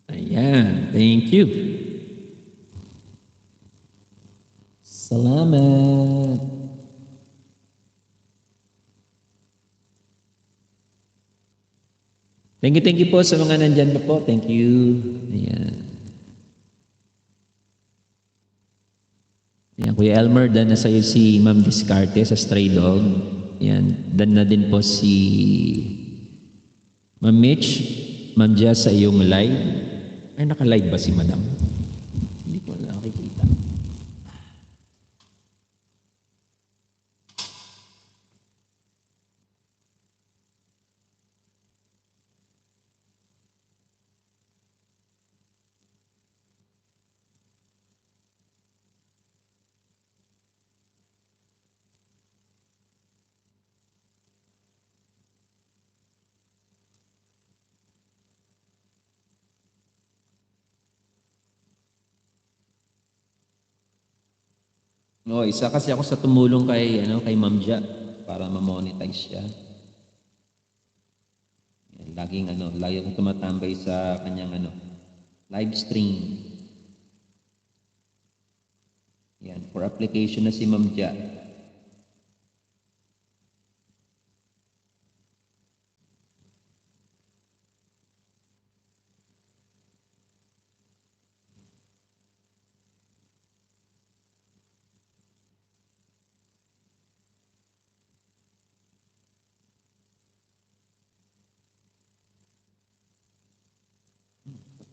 Ayan, thank you. Salamat. Thank you po sa mga nandyan pa po. Thank you. Ayan. Ayan, Kuya Elmer, dan na sa'yo si Ma'am Discarte sa Stray Dog. Ayan, dan na din po si Ma'am Mitch, Ma'am Jess sa iyong live. Ay, naka-live ba si Madam? Hindi ko nakikita. No, isa kasi ako sa tumulong kay Ma'am Ja para ma-monetize siya. Yan, lagi akong tumatambay sa kanyang live stream. Yan, for application na si Ma'am Ja.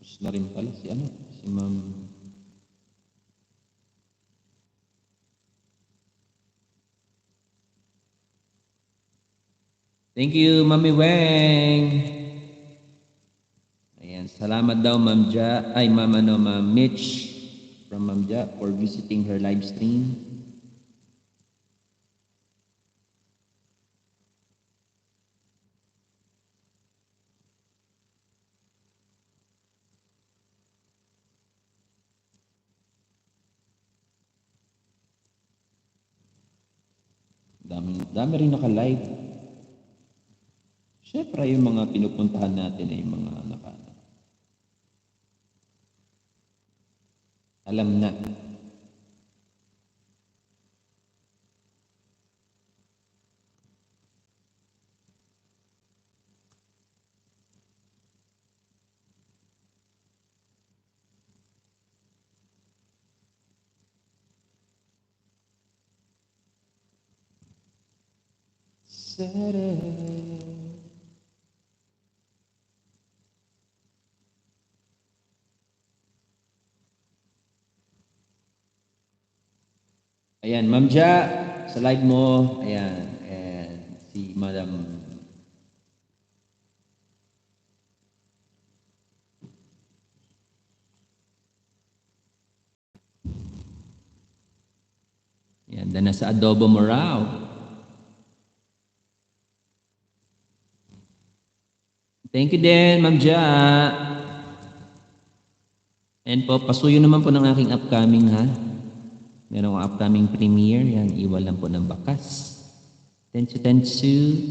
Tapos na rin pala si Ma'am. Thank you, Mami Weng. Ayan, salamat daw Ma'am Ja, ay Ma'am Mitch from Ma'am Ja for visiting her live stream. Dami rin naka-live. Siyempre, yung mga pinupuntahan natin ay mga alam na. Ayan, Ma'am Ja, sa live mo, ayan, and si Madam. Ayan, dan nasa adobo mo raw. Thank you din, Ma'am Ja. And po, pasuyo naman po ng aking upcoming ha. Meron akong upcoming premiere, yan, iwan lang po ng bakas. Tensu.